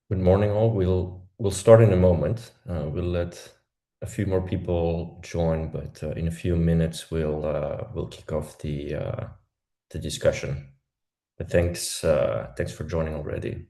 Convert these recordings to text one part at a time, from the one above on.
Good morning, all. We'll start in a moment. We'll let a few more people join, but in a few minutes we'll kick off the discussion. But thanks for joining already.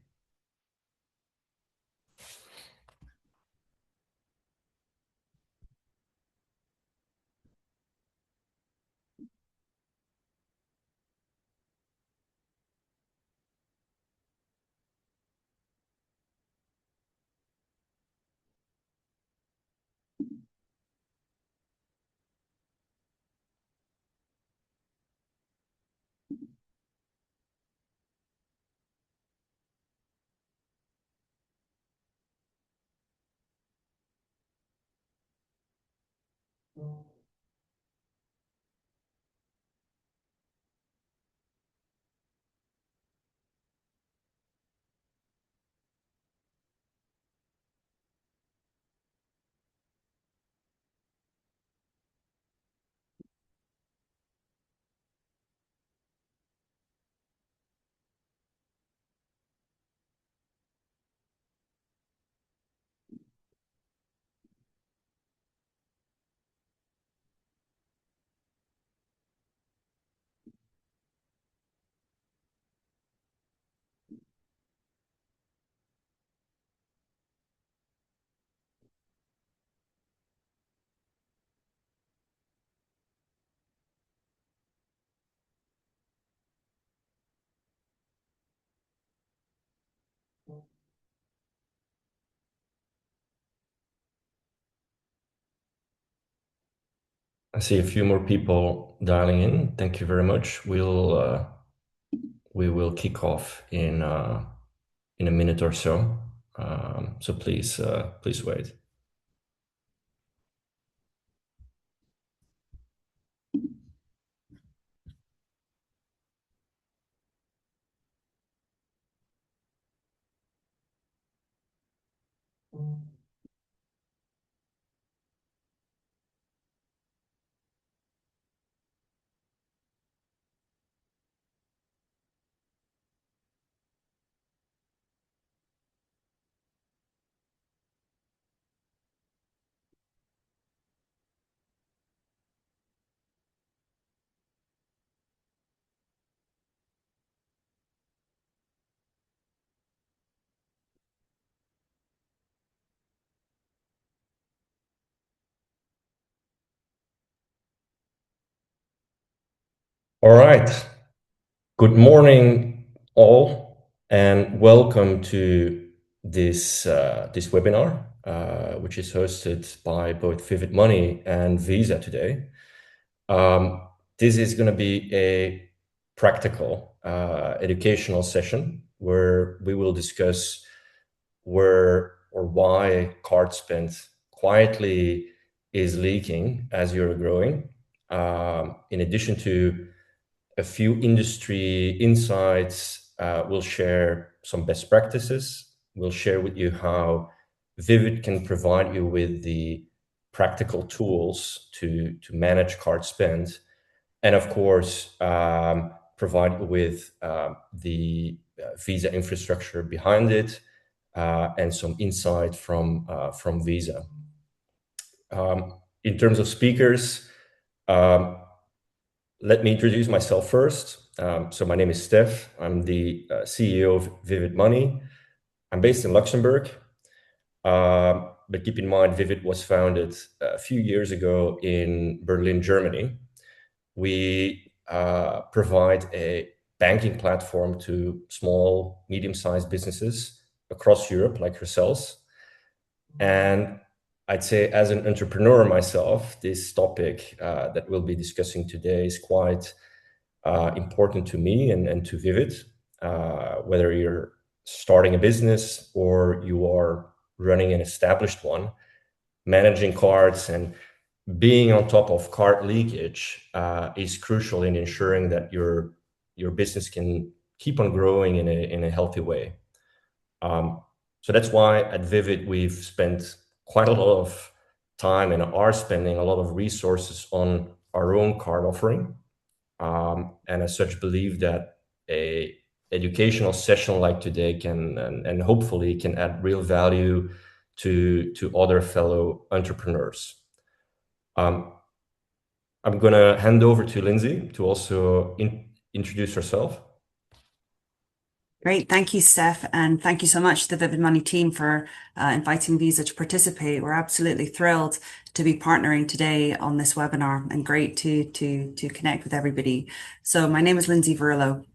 I see a few more people dialing in. Thank you very much. We will kick off in a minute or so. So please wait. All right. Good morning, all, and welcome to this webinar, which is hosted by both Vivid Money and Visa today. This is going to be a practical educational session where we will discuss where or why card spend quietly is leaking as you're growing. In addition to a few industry insights. We'll share some best practices. We'll share with you how Vivid can provide you with the practical tools to manage card spend. And of course, provide you with the Visa infrastructure behind it and some insight from Visa. In terms of speakers, let me introduce myself first. So my name is Stef. I'm the CEO of Vivid Money. I'm based in Luxembourg, but keep in mind, Vivid was founded a few years ago in Berlin, Germany. We provide a banking platform to small, medium-sized businesses across Europe, like yourselves. And I'd say, as an entrepreneur myself, this topic that we'll be discussing today is quite important to me and to Vivid. Whether you're starting a business or you are running an established one, managing cards and being on top of card leakage is crucial in ensuring that your business can keep on growing in a healthy way. So that's why at Vivid we've spent quite a lot of time and are spending a lot of resources on our own card offering, and as such believe that a educational session like today can and hopefully can add real value to other fellow entrepreneurs. I'm gonna hand over to Lynsey to also introduce herself. Great. Thank you, Stef. And thank you so much to the Vivid Money team for inviting Visa to participate. We're absolutely thrilled to be partnering today on this webinar and great to connect with everybody. So my name is Lynsey Verrillo.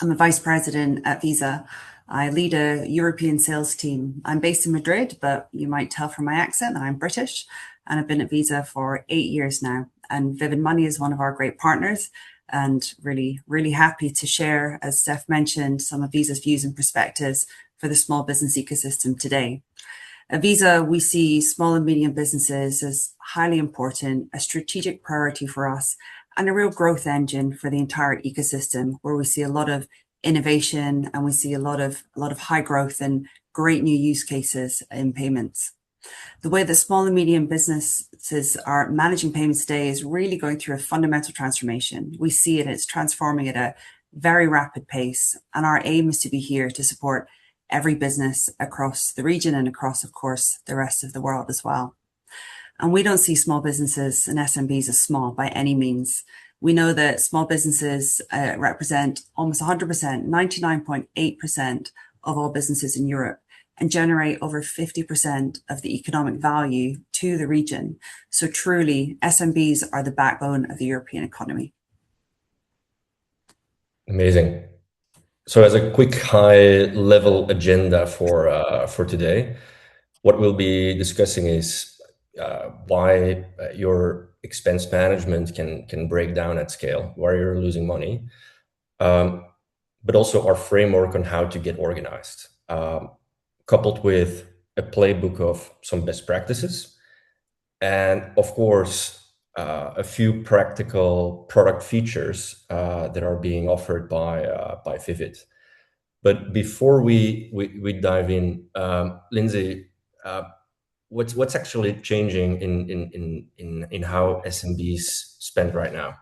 I'm a vice president at Visa. I lead a European sales team. I'm based in Madrid, but you might tell from my accent that I'm British, and I've been at Visa for 8 years now. And Vivid Money is one of our great partners, and really happy to share, as Stef mentioned, some of Visa's views and perspectives for the small business ecosystem today. At Visa, we see small and medium businesses as highly important, a strategic priority for us, and a real growth engine for the entire ecosystem, where we see a lot of innovation and we see a lot of high growth and great new use cases in payments. The way that small and medium businesses are managing payments today is really going through a fundamental transformation. We see it, it's transforming at a very rapid pace, and our aim is to be here to support every business across the region and across, of course, the rest of the world as well. And we don't see small businesses and SMBs as small by any means. We know that small businesses represent almost 100%, 99.8% of all businesses in Europe, and generate over 50% of the economic value to the region. So truly, SMBs are the backbone of the European economy. Amazing. So as a quick high-level agenda for today, what we'll be discussing is why your expense management can break down at scale, why you're losing money, but also our framework on how to get organized, coupled with a playbook of some best practices, and of course, a few practical product features that are being offered by Vivid. But before we dive in, Lynsey, what's actually changing in how SMBs spend right now?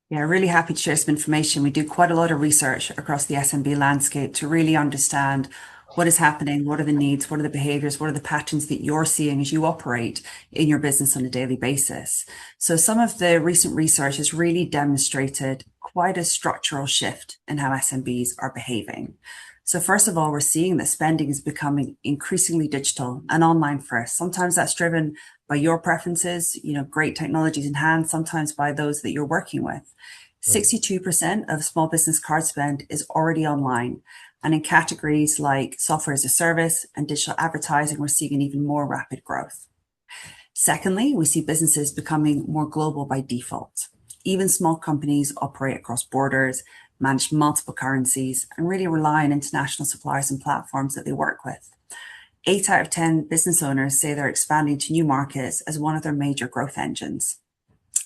Yeah, really happy to share some information. We do quite a lot of research across the SMB landscape to really understand what is happening, what are the needs, what are the behaviors, what are the patterns that you're seeing as you operate in your business on a daily basis. So some of the recent research has really demonstrated quite a structural shift in how SMBs are behaving. So first of all, we're seeing that spending is becoming increasingly digital and online first. Sometimes that's driven by your preferences, great technologies in hand, sometimes by those that you're working with. 62% of small business card spend is already online. And in categories like software as a service and digital advertising, we're seeing an even more rapid growth. Secondly, we see businesses becoming more global by default. Even small companies operate across borders, manage multiple currencies, and really rely on international suppliers and platforms that they work with. 8 out of 10 business owners say they're expanding to new markets as one of their major growth engines.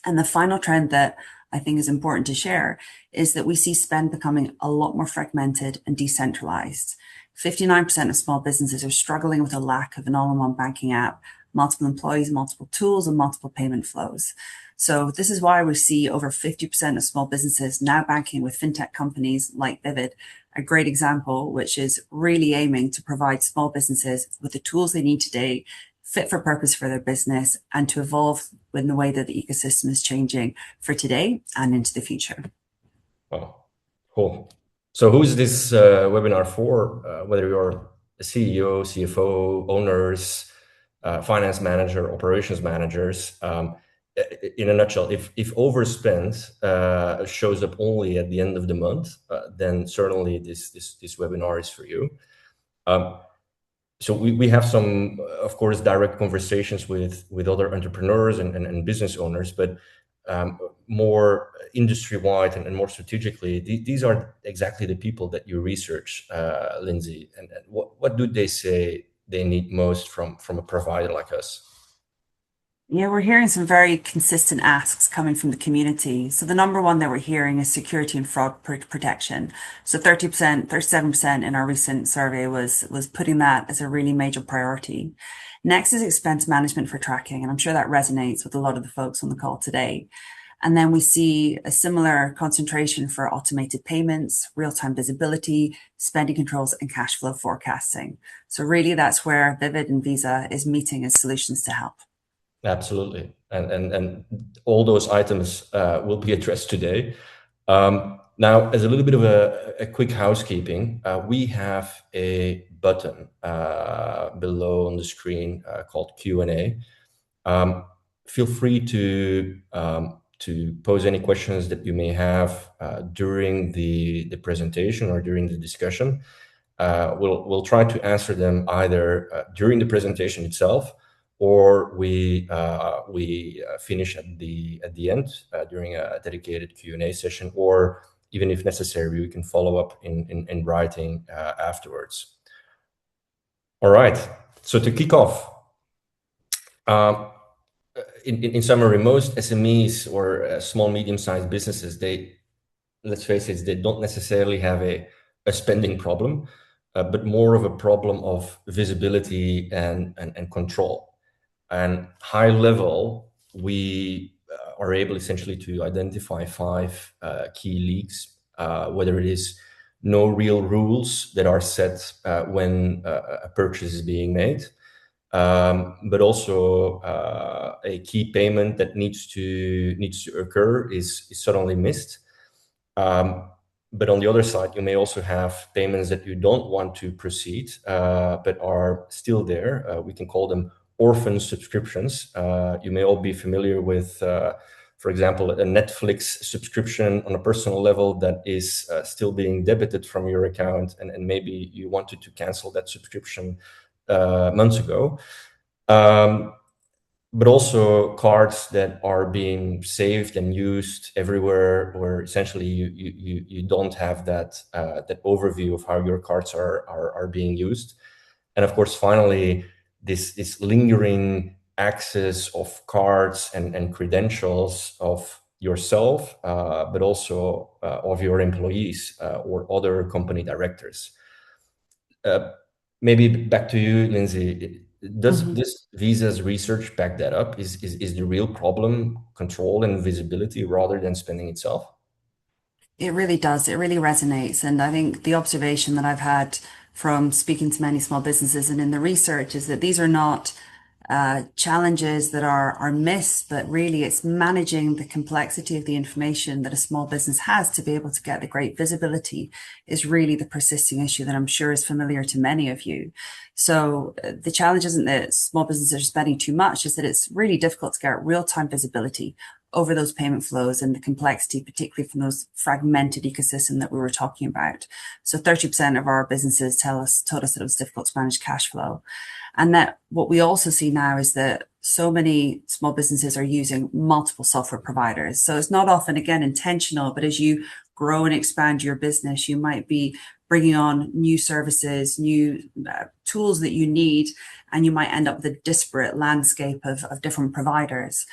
And the final trend that I think is important to share is that we see spend becoming a lot more fragmented and decentralized. 59% of small businesses are struggling with a lack of an all-in-one banking app, multiple employees, multiple tools, and multiple payment flows. So this is why we see over 50% of small businesses now banking with fintech companies like Vivid, a great example, which is really aiming to provide small businesses with the tools they need today, fit for purpose for their business, and to evolve in the way that the ecosystem is changing for today and into the future. Oh, cool. So who's this webinar for? Whether you're a CEO, CFO, owners, finance manager, operations managers, in a nutshell, if overspend shows up only at the end of the month, then certainly this webinar is for you. So we have some, of course, direct conversations with other entrepreneurs and business owners, but more industry-wide and more strategically, these are exactly the people that you research, Lynsey. And what do they say they need most from a provider like us? Yeah, we're hearing some very consistent asks coming from the community. So the number one that we're hearing is security and fraud protection. So 30%, 37% in our recent survey was putting that as a really major priority. Next is expense management for tracking, and I'm sure that resonates with a lot of the folks on the call today. And then we see a similar concentration for automated payments, real-time visibility, spending controls, and cash flow forecasting. So really that's where Vivid and Visa is meeting as solutions to help. Absolutely. And all those items will be addressed today. Now, as a little bit of a quick housekeeping, we have a button below on the screen called Q&A. Feel free to pose any questions that you may have during the presentation or during the discussion. We'll try to answer them either during the presentation itself, or we finish at the end during a dedicated Q&A session, or even if necessary, we can follow up in writing afterwards. All right. So to kick off, in summary, most SMEs or small, medium-sized businesses, let's face it, they don't necessarily have a spending problem, but more of a problem of visibility and control. And high level, we are able essentially to identify five key leaks, whether it is no real rules that are set when a purchase is being made, but also a key payment that needs to occur is suddenly missed. But on the other side, you may also have payments that you don't want to proceed, but are still there. We can call them orphan subscriptions. You may all be familiar with, for example, a Netflix subscription on a personal level that is still being debited from your account, and maybe you wanted to cancel that subscription months ago. But also cards that are being saved and used everywhere, where essentially you don't have that overview of how your cards are being used. And of course, finally, this lingering access of cards and credentials of yourself, but also of your employees or other company directors. Maybe back to you, Lynsey. Does this Visa's research back that up? Is the real problem control and visibility rather than spending itself? It really does. It really resonates. And I think the observation that I've had from speaking to many small businesses and in the research is that these are not challenges that are missed, but really it's managing the complexity of the information that a small business has to be able to get the great visibility is really the persisting issue that I'm sure is familiar to many of you. So the challenge isn't that small businesses are spending too much, it's that it's really difficult to get real-time visibility over those payment flows and the complexity, particularly from those fragmented ecosystem that we were talking about. So 30% of our businesses told us that it was difficult to manage cash flow. And that what we also see now is that so many small businesses are using multiple software providers. So it's not often, again, intentional, but as you grow and expand your business, you might be bringing on new services, new tools that you need, and you might end up with a disparate landscape of different providers.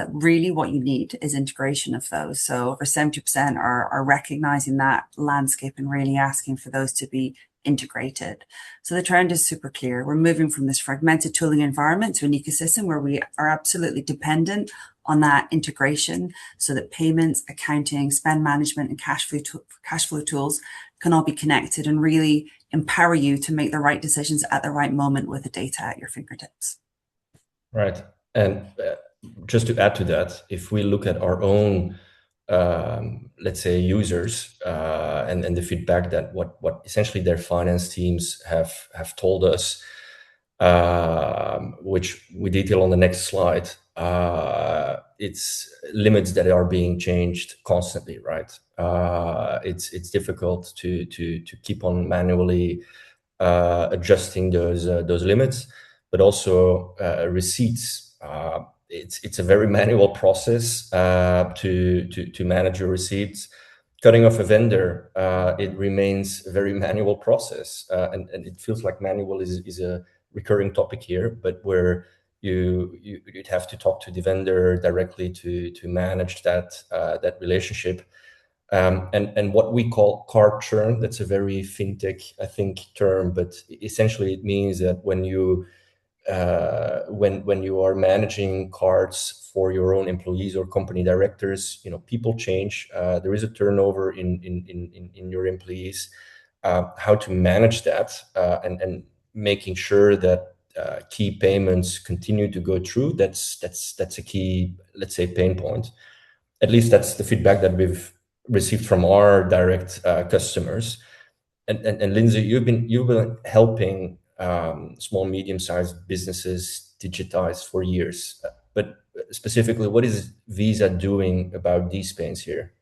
Really what you need is integration of those. So over 70% are recognizing that landscape and really asking for those to be integrated. So the trend is super clear. We're moving from this fragmented tooling environment to an ecosystem where we are absolutely dependent on that integration so that payments, accounting, spend management, and cash flow tools can all be connected and really empower you to make the right decisions at the right moment with the data at your fingertips. Right. And just to add to that, if we look at our own let's say users and the feedback that what essentially their finance teams have told us, which we detail on the next slide, it's limits that are being changed constantly, right? It's difficult to keep on manually adjusting those limits, but also receipts. It's a very manual process to manage your receipts. Cutting off a vendor, it remains a very manual process, and it feels like manual is a recurring topic here, but where you'd have to talk to the vendor directly to manage that relationship. And what we call card churn, that's a very fintech, I think, term, but essentially it means that when you when you are managing cards for your own employees or company directors, people change. There is a turnover in your employees. How to manage that, and making sure that key payments continue to go through. That's a key, let's say, pain point. At least that's the feedback that we've received from our direct customers. And Lynsey, you've been helping small, medium-sized businesses digitize for years. But specifically, what is Visa doing about these pains here?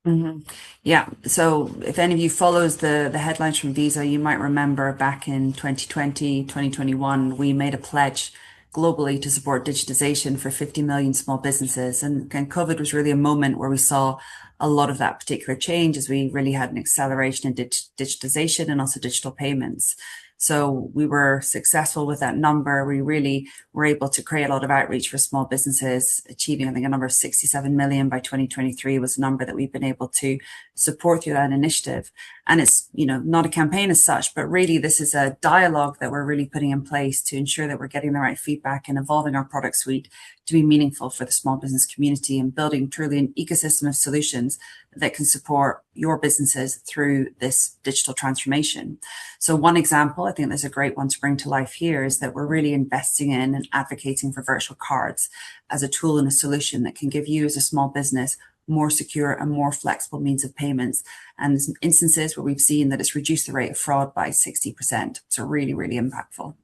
hmm Yeah. So if any of you follows the headlines from Visa, you might remember back in 2020, 2021, we made a pledge globally to support digitization for 50 million small businesses. And COVID was really a moment where we saw a lot of that particular change as we really had an acceleration in digitization and also digital payments. So we were successful with that number. We really were able to create a lot of outreach for small businesses, achieving, I think, a number of 67 million by 2023 was a number that we've been able to support through that initiative. And it's, not a campaign as such, but really this is a dialogue that we're really putting in place to ensure that we're getting the right feedback and evolving our product suite to be meaningful for the small business community and building truly an ecosystem of solutions that can support your businesses through this digital transformation. So one example, I think there's a great one to bring to life here, is that we're really investing in and advocating for virtual cards as a tool and a solution that can give you as a small business more secure and more flexible means of payments. And there's instances where we've seen that it's reduced the rate of fraud by 60%. So really, really impactful.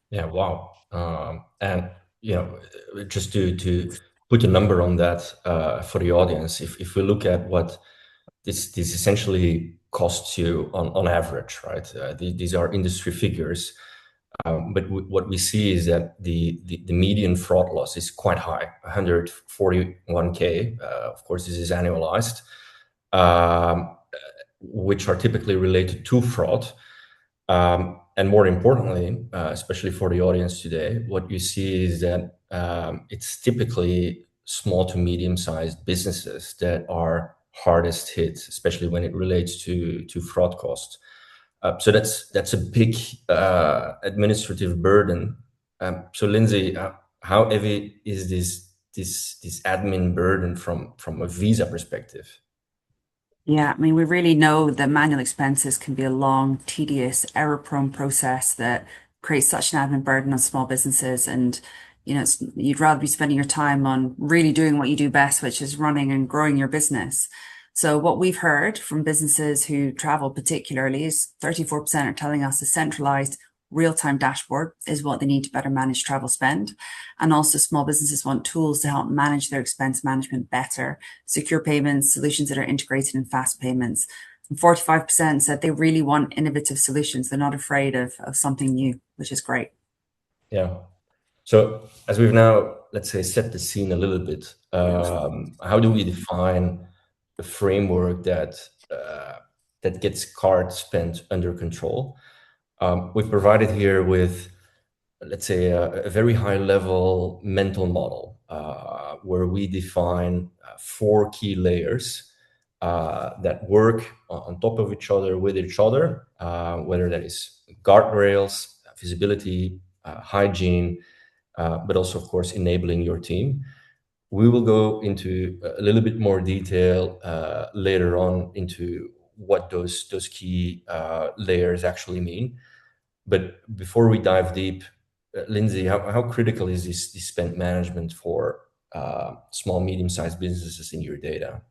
Yeah, wow. And just to put a number on that for the audience, if we look at what this essentially costs you on average, right? These are industry figures. But what we see is that the median fraud loss is quite high, 141K. Of course, this is annualized, um, which are typically related to fraud. And more importantly, especially for the audience today, what you see is that it's typically small to medium-sized businesses that are hardest hit, especially when it relates to fraud costs. So that's a big administrative burden. So Lynsey, how heavy is this admin burden from a Visa perspective? Yeah, I mean, we really know that manual expenses can be a long, tedious, error-prone process that creates such an admin burden on small businesses. And, you'd rather be spending your time on really doing what you do best, which is running and growing your business. So what we've heard from businesses who travel particularly is 34% are telling us a centralized real-time dashboard is what they need to better manage travel spend. And also small businesses want tools to help manage their expense management better, secure payments, solutions that are integrated in fast payments. And 45% said they really want innovative solutions. They're not afraid of something new, which is great. Yeah. So as we've now, let's say, set the scene a little bit, how do we define the framework that gets card spent under control? We've provided here with, let's say, a very high level mental model where we define four key layers that work on top of each other, with each other, whether that is guardrails, visibility, hygiene, but also, of course, enabling your team. We will go into a little bit more detail later on into what those key layers actually mean. But before we dive deep, Lynsey, how critical is this spend management for small, medium-sized businesses in your data?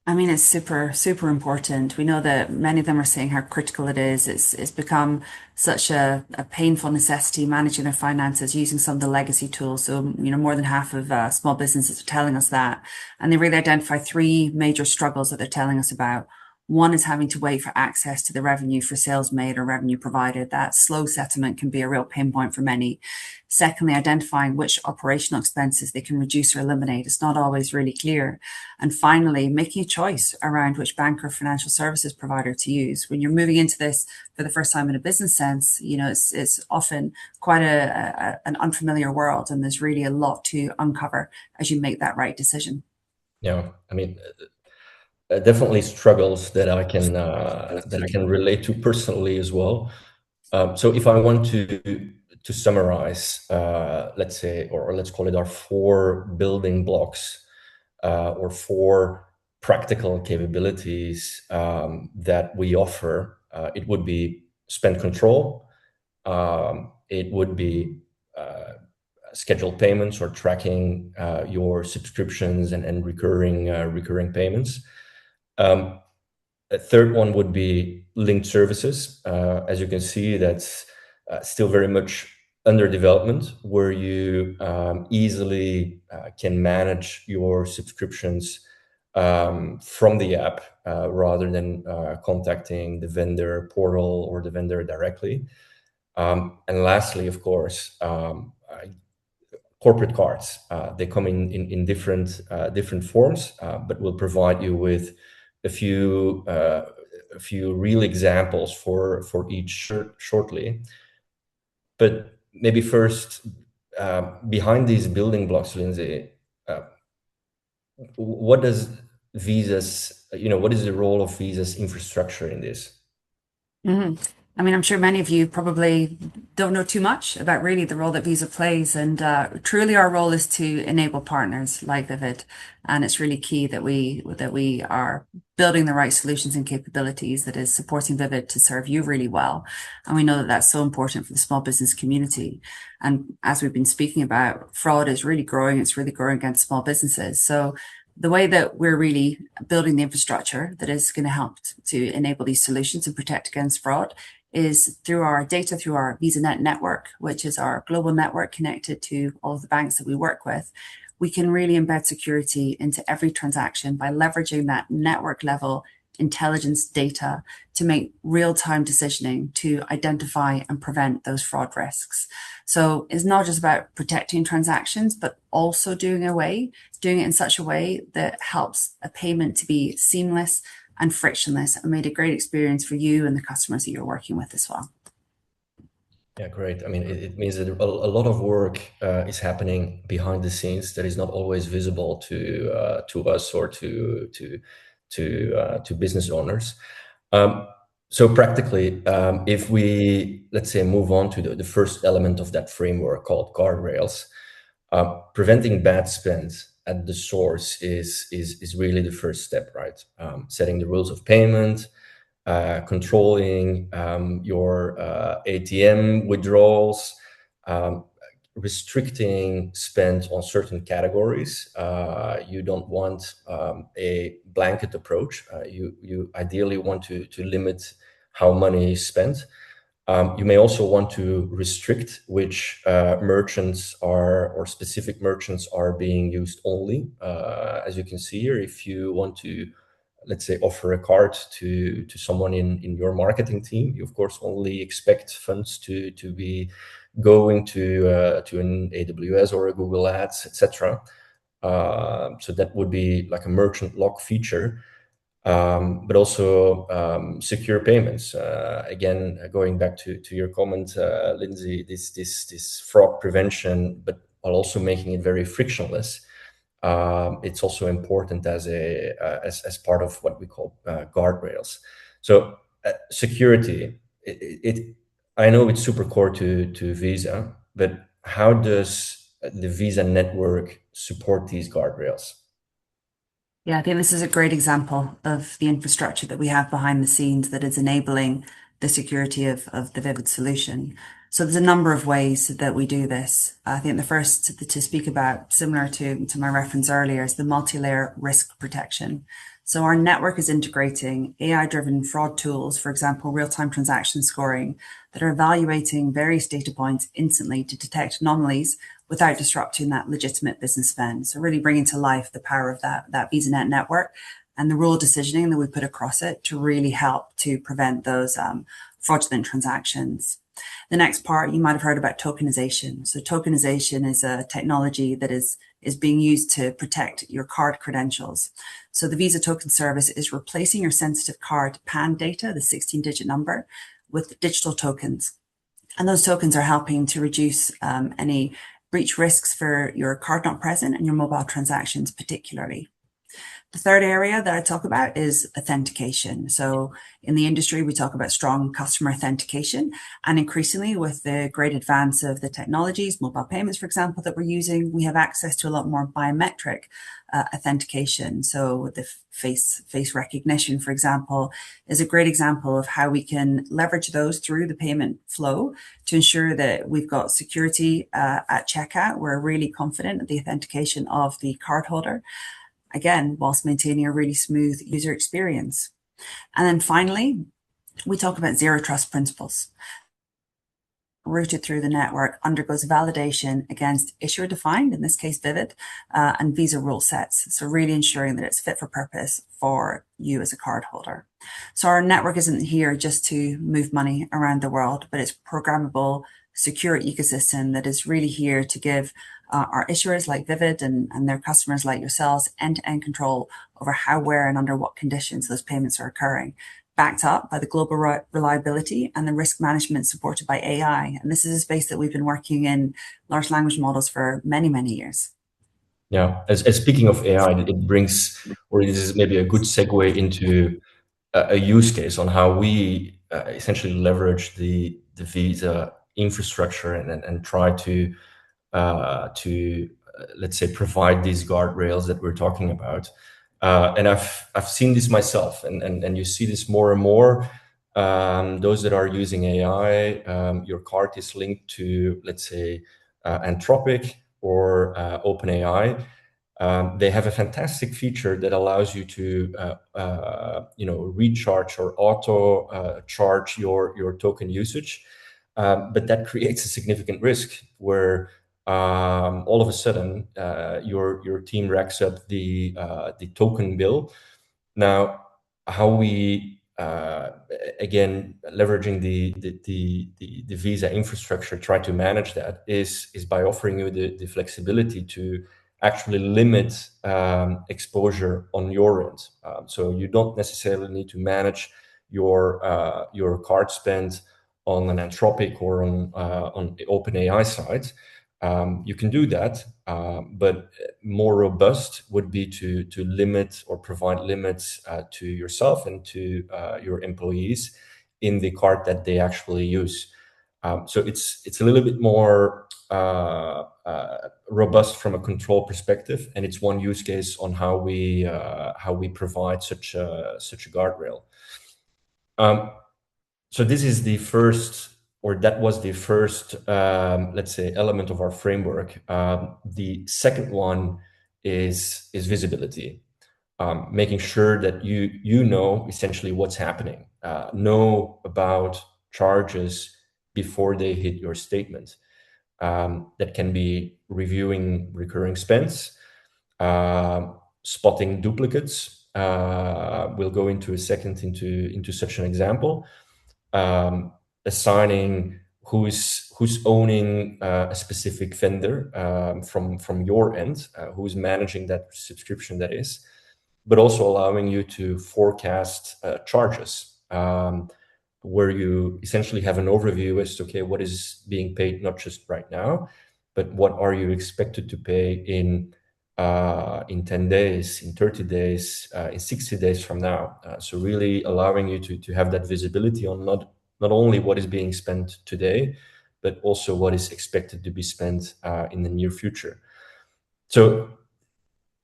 I mean, it's super, super important. We know that many of them are saying how critical it is. It's become such a painful necessity managing their finances using some of the legacy tools. So, more than half of small businesses are telling us that. And they really identify three major struggles that they're telling us about. One is having to wait for access to the revenue for sales made or revenue provided. That slow settlement can be a real pain point for many. Secondly, identifying which operational expenses they can reduce or eliminate is not always really clear. And finally, making a choice around which bank or financial services provider to use. When you're moving into this for the first time in a business sense, it's often quite an unfamiliar world, and there's really a lot to uncover as you make that right decision. Yeah, I mean, definitely struggles that I can relate to personally as well. So if I want to to summarize, let's say, or let's call it our 4 building blocks, or 4 practical capabilities that we offer, it would be spend control, it would be scheduled payments or tracking your subscriptions and recurring payments. A third one would be linked services. As you can see, that's still very much under development, where you easily can manage your subscriptions from the app rather than contacting the vendor portal or the vendor directly. And lastly, of course, corporate cards. They come in different forms, but we'll provide you with a few real examples for each shortly. But maybe first, behind these building blocks, Lynsey, what does Visa's, what is the role of Visa's infrastructure in this? Mhm. I mean, I'm sure many of you probably don't know too much about really the role that Visa plays, and truly our role is to enable partners like Vivid, and it's really key that we are building the right solutions and capabilities that is supporting Vivid to serve you really well, and we know that that's so important for the small business community. And as we've been speaking about, fraud is really growing; it's really growing against small businesses. So the way that we're really building the infrastructure that is going to help to enable these solutions and protect against fraud is through our data, through our VisaNet network, which is our global network connected to all of the banks that we work with. We can really embed security into every transaction by leveraging that network level intelligence data to make real-time decisioning to identify and prevent those fraud risks. So it's not just about protecting transactions, but also doing it in such a way that helps a payment to be seamless and frictionless and made a great experience for you and the customers that you're working with as well. Yeah, great. I mean, it means that a lot of work is happening behind the scenes that is not always visible to us or to business owners. So practically, if we, let's say, move on to the first element of that framework called guardrails, preventing bad spend at the source is really the first step, right? Setting the rules of payment, controlling your ATM withdrawals, restricting spend on certain categories. You don't want a blanket approach. You ideally want to limit how money is spent. You may also want to restrict which merchants are, or specific merchants are being used only. As you can see here, if you want to, let's say, offer a card to someone in your marketing team, you of course only expect funds to be going to an AWS or a Google Ads, etc. So that would be like a merchant lock feature. But also secure payments. Again, going back to your comment, Lynsey, this fraud prevention, but while also making it very frictionless. It's also important as part of what we call guardrails. So security, I know it's super core to Visa, but how does the Visa network support these guardrails? Yeah, I think this is a great example of the infrastructure that we have behind the scenes that is enabling the security of the Vivid solution. So there's a number of ways that we do this. I think the first to speak about, similar to my reference earlier, is the multi-layer risk protection. So our network is integrating AI-driven fraud tools, for example, real-time transaction scoring, that are evaluating various data points instantly to detect anomalies without disrupting that legitimate business spend. So really bringing to life the power of that VisaNet network and the rule decisioning that we put across it to really help to prevent those fraudulent transactions. The next part, you might have heard about tokenization. So tokenization is a technology that is being used to protect your card credentials. So the Visa token service is replacing your sensitive card PAN data, the 16-digit number, with digital tokens. And those tokens are helping to reduce any breach risks for your card not present and your mobile transactions particularly. The third area that I talk about is authentication. So in the industry, we talk about strong customer authentication. And increasingly, with the great advance of the technologies, mobile payments, for example, that we're using, we have access to a lot more biometric authentication. So the face recognition, for example, is a great example of how we can leverage those through the payment flow to ensure that we've got security at checkout. We're really confident in the authentication of the cardholder, again, whilst maintaining a really smooth user experience. And then finally, we talk about zero trust principles. Routed through the network undergoes validation against issuer defined, in this case Vivid, and Visa rule sets. So really ensuring that it's fit for purpose for you as a cardholder. So our network isn't here just to move money around the world, but it's programmable, secure ecosystem that is really here to give our issuers like Vivid and their customers like yourselves end-to-end control over how, where, and under what conditions those payments are occurring, backed up by the global reliability and the risk management supported by AI. And this is a space that we've been working in large language models for many, many years. Yeah, as speaking of AI, it brings, or this is maybe a good segue into a use case on how we essentially leverage the Visa infrastructure and try to let's say provide these guardrails that we're talking about. And I've seen this myself, and you see this more and more. Those that are using AI, your card is linked to, let's say, Anthropic or OpenAI. They have a fantastic feature that allows you to, recharge or auto charge your token usage, but that creates a significant risk where all of a sudden your team racks up the token bill. Now, how we again leveraging the Visa infrastructure try to manage that is by offering you the flexibility to actually limit exposure on your end. So you don't necessarily need to manage your card spend on an Anthropic or on the OpenAI side. You can do that, but more robust would be to limit or provide limits to yourself and to your employees in the card that they actually use. So it's a little bit more robust from a control perspective, and it's one use case on how we provide such a guardrail. So this is the first, or that was the first, let's say, element of our framework. The second one is visibility, making sure that you know essentially what's happening, know about charges before they hit your statement. That can be reviewing recurring spends, spotting duplicates. We'll go into a second into such an example. Assigning who's owning a specific vendor from your end, who's managing that subscription, that is, but also allowing you to forecast charges, where you essentially have an overview as to, okay, what is being paid not just right now, but what are you expected to pay in 10 days, in 30 days, in 60 days from now. So really allowing you to have that visibility on not only what is being spent today, but also what is expected to be spent in the near future. So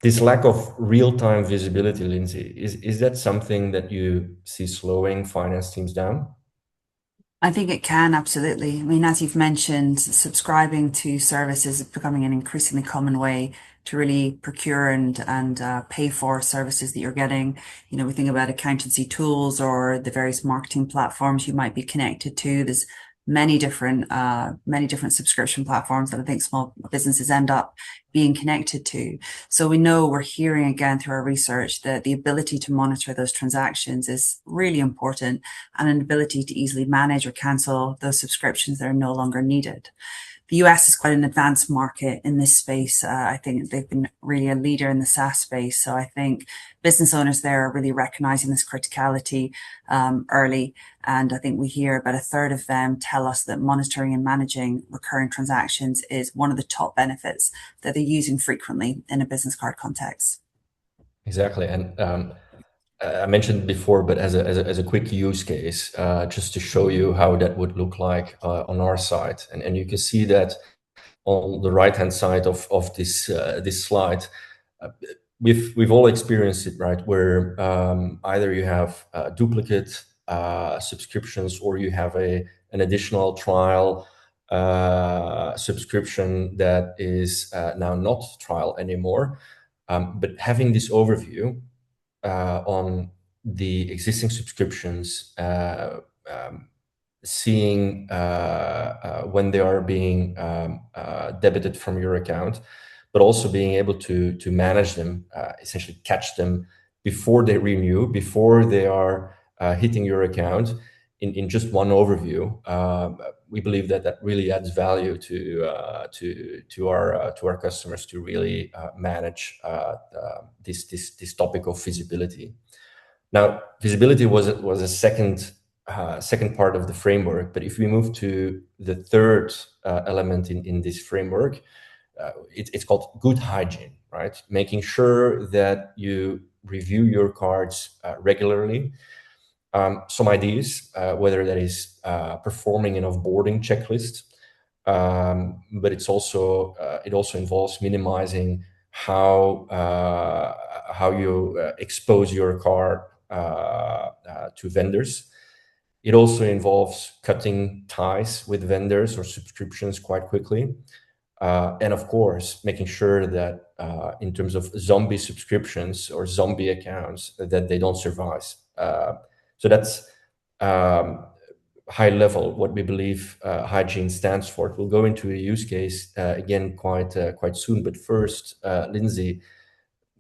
this lack of real-time visibility, Lynsey, is that something that you see slowing finance teams down? I think it can, absolutely. I mean, as you've mentioned, subscribing to services is becoming an increasingly common way to really procure and pay for services that you're getting. You know, we think about accountancy tools or the various marketing platforms you might be connected to. There's many different subscription platforms that I think small businesses end up being connected to. So we know, we're hearing again through our research, that the ability to monitor those transactions is really important, and an ability to easily manage or cancel those subscriptions that are no longer needed. The US is quite an advanced market in this space. I think they've been really a leader in the SaaS space. So I think business owners there are really recognizing this criticality early. And I think we hear about a third of them tell us that monitoring and managing recurring transactions is one of the top benefits that they're using frequently in a business card context. Exactly. And I mentioned before, but as a quick use case, just to show you how that would look like on our side. And you can see that on the right-hand side of this slide. Uh, we've all experienced it, right? Where either you have duplicate subscriptions, or you have an additional trial subscription that is now not trial anymore. But having this overview on the existing subscriptions, seeing when they are being debited from your account, but also being able to manage them, essentially catch them before they renew, before they are hitting your account in just one overview. We believe that that really adds value to our customers to really manage this topic of visibility. Now, visibility was a second part of the framework, but if we move to the third element in this framework, it's called good hygiene, right? Making sure that you review your cards regularly. Some ideas, whether that is performing an offboarding checklist, but it also involves minimizing how you expose your card to vendors. It also involves cutting ties with vendors or subscriptions quite quickly. And of course, making sure that in terms of zombie subscriptions or zombie accounts, that they don't survive. So that's high level what we believe hygiene stands for. We'll go into a use case again quite soon. But first, Lynsey,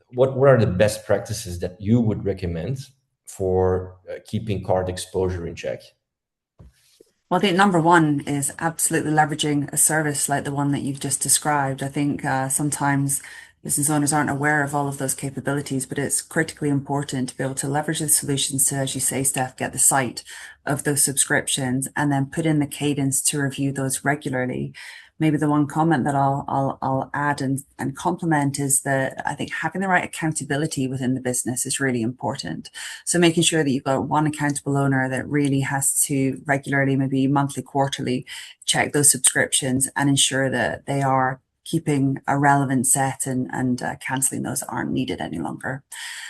what are the best practices that you would recommend for keeping card exposure in check? Well, I think number one is absolutely leveraging a service like the one that you've just described. I think sometimes business owners aren't aware of all of those capabilities, but it's critically important to be able to leverage the solutions to, as you say, Steph, get the sight of those subscriptions and then put in the cadence to review those regularly. Maybe the one comment that I'll add and complement is that I think having the right accountability within the business is really important. So making sure that you've got one accountable owner that really has to regularly, maybe monthly, quarterly, check those subscriptions and ensure that they are keeping a relevant set and cancelling those that aren't needed any longer.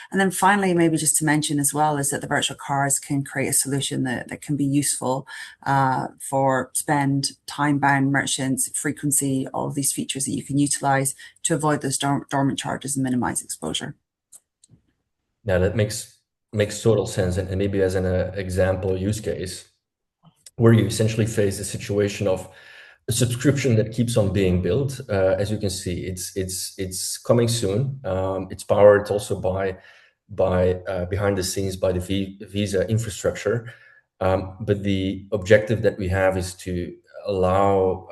And then finally, maybe just to mention as well, is that the virtual cards can create a solution that can be useful for spend, time-bound merchants, frequency, all of these features that you can utilize to avoid those dormant charges and minimize exposure. Now that makes total sense. And maybe as an example use case, where you essentially face a situation of a subscription that keeps on being built. As you can see, it's coming soon. It's powered also by behind the scenes by the Visa infrastructure. But the objective that we have is to allow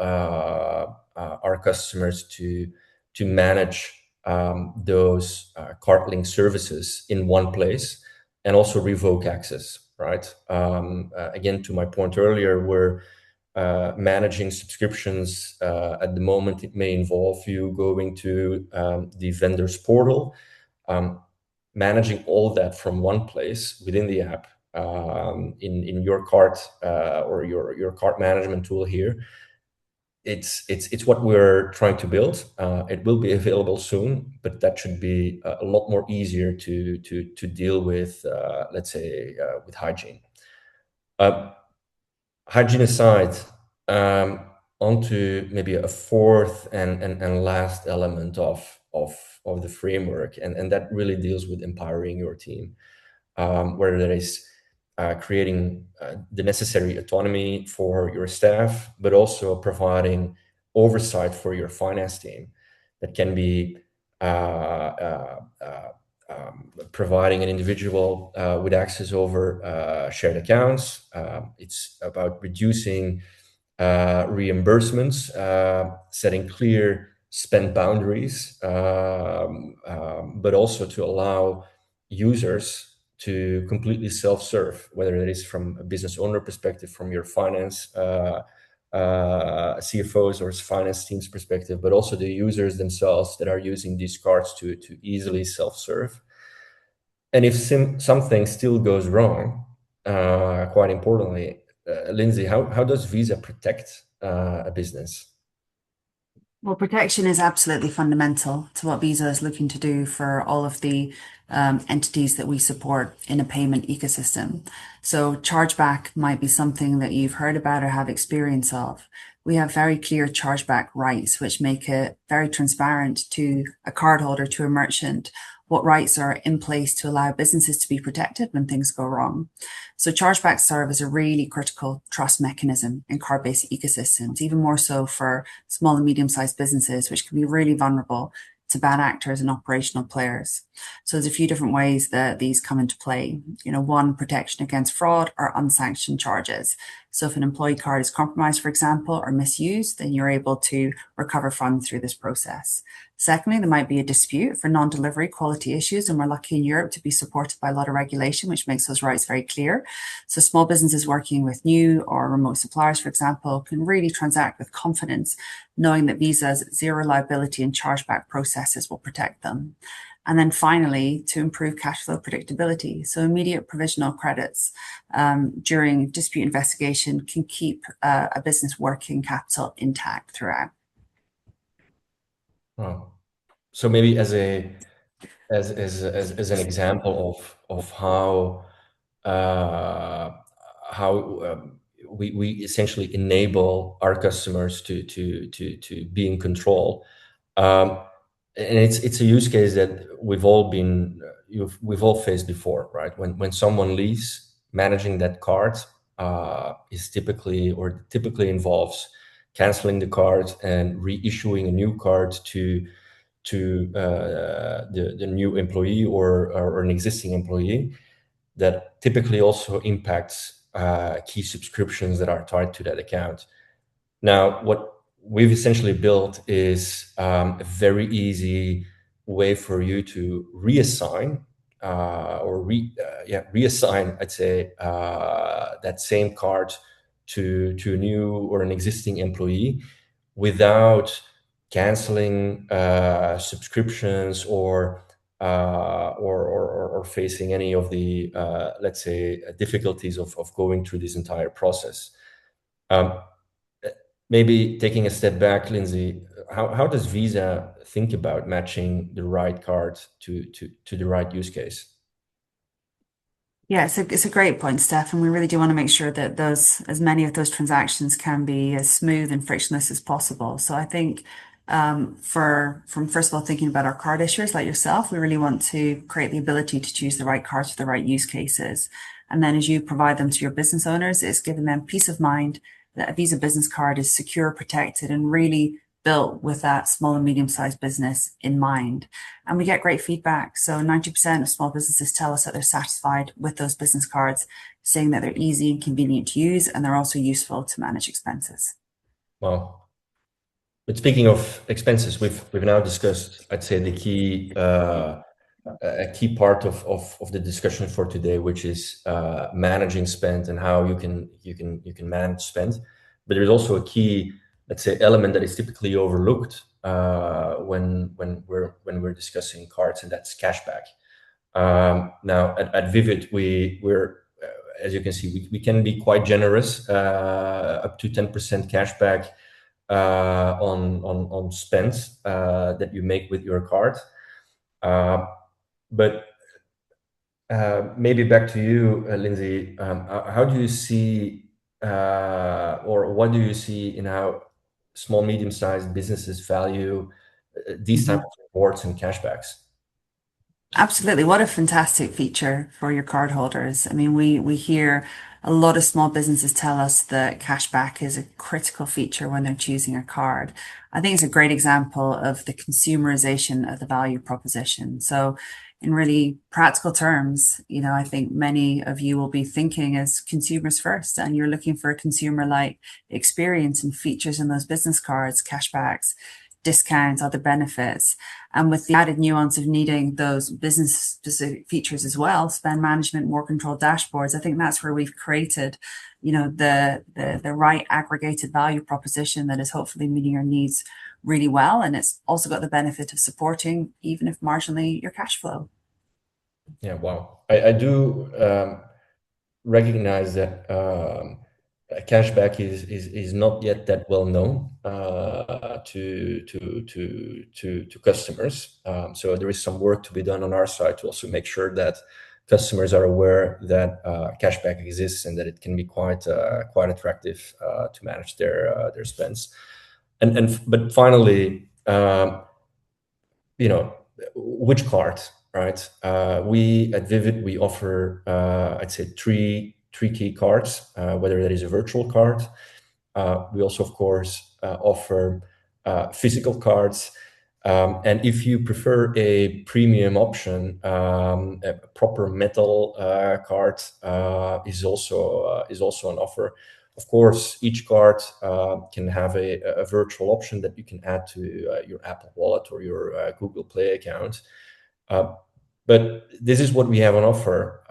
our customers to manage those card link services in one place and also revoke access, right? Again, to my point earlier, where managing subscriptions at the moment, it may involve you going to the vendor's portal, managing all that from one place within the app, in your cart or your cart management tool here. It's what we're trying to build. It will be available soon, but that should be a lot more easier to deal with, let's say, with hygiene. Hygiene aside, onto maybe a fourth and last element of the framework, and that really deals with empowering your team, where there is creating the necessary autonomy for your staff, but also providing oversight for your finance team. That can be providing an individual with access over shared accounts. It's about reducing reimbursements, setting clear spend boundaries, but also to allow users to completely self-serve, whether it is from a business owner perspective, from your finance CFOs or finance teams perspective, but also the users themselves that are using these cards to easily self-serve. And if something still goes wrong, quite importantly, Lynsey, how does Visa protect a business? Well, protection is absolutely fundamental to what Visa is looking to do for all of the entities that we support in a payment ecosystem. So, chargeback might be something that you've heard about or have experience of. We have very clear chargeback rights, which make it very transparent to a cardholder, to a merchant, what rights are in place to allow businesses to be protected when things go wrong. So chargebacks serve as a really critical trust mechanism in card-based ecosystems, even more so for small and medium-sized businesses, which can be really vulnerable to bad actors and operational players. So there's a few different ways that these come into play. One, protection against fraud or unsanctioned charges. So if an employee card is compromised, for example, or misused, then you're able to recover funds through this process. Secondly, there might be a dispute for non-delivery quality issues, and we're lucky in Europe to be supported by a lot of regulation, which makes those rights very clear. So small businesses working with new or remote suppliers, for example, can really transact with confidence, knowing that Visa's zero liability and chargeback processes will protect them. And then finally, to improve cash flow predictability. So immediate provisional credits during dispute investigation can keep a business working capital intact throughout. Oh. So maybe as an example of uh, how we essentially enable our customers to be in control. Um, and it's a use case that we've all faced before, right? When someone leaves, managing that card is typically involves canceling the card and reissuing a new card to the new employee or an existing employee. That typically also impacts key subscriptions that are tied to that account. Now, what we've essentially built is a very easy way for you to reassign reassign, I'd say, that same card to a new or an existing employee without canceling subscriptions or facing any of the let's say difficulties of going through this entire process. Um, Maybe taking a step back, Lynsey, how does Visa think about matching the right card to the right use case? Yeah, it's a great point, Steph, and we really do want to make sure that as many of those transactions can be as smooth and frictionless as possible. So I think from first of all thinking about our card issuers like yourself, we really want to create the ability to choose the right cards for the right use cases. And then as you provide them to your business owners, it's giving them peace of mind that a Visa business card is secure, protected, and really built with that small and medium-sized business in mind. And we get great feedback. So 90% of small businesses tell us that they're satisfied with those business cards, saying that they're easy and convenient to use, and they're also useful to manage expenses. Well, but speaking of expenses, we've now discussed, I'd say, a key part of the discussion for today, which is managing spend and how you can manage spend. But there's also a key, let's say, element that is typically overlooked when we're discussing cards, and that's cashback. Now at Vivid, we're as you can see, we can be quite generous, up to 10% cashback on spends that you make with your card. But maybe back to you, Lynsey. How do you see, or what do you see in how small, medium-sized businesses value these type Mhm. of rewards and cashbacks? Absolutely. What a fantastic feature for your cardholders. I mean, we hear a lot of small businesses tell us that cashback is a critical feature when they're choosing a card. I think it's a great example of the consumerization of the value proposition. So in really practical terms, I think many of you will be thinking as consumers first, and you're looking for a consumer-like experience and features in those business cards, cashbacks, discounts, other benefits. And with the added nuance of needing those business specific features as well, spend management, more controlled dashboards, I think that's where we've created, the right aggregated value proposition that is hopefully meeting your needs really well. And it's also got the benefit of supporting, even if marginally, your cash flow. Yeah, wow. I do recognize that cashback is not yet that well known to customers. So there is some work to be done on our side to also make sure that customers are aware that cashback exists and that it can be quite attractive to manage their spends. And but finally, you know, which card, right? We at Vivid, we offer, I'd say three key cards, whether that is a virtual card. We also, of course, offer physical cards. And if you prefer a premium option, a proper metal card is also an offer. Of course, each card can have a virtual option that you can add to your Apple Wallet or your Google Play account. Uh, but this is what we have on offer.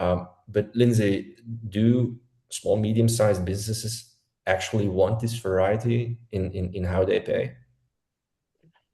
But Lynsey, do small, medium-sized businesses actually want this variety in how they pay?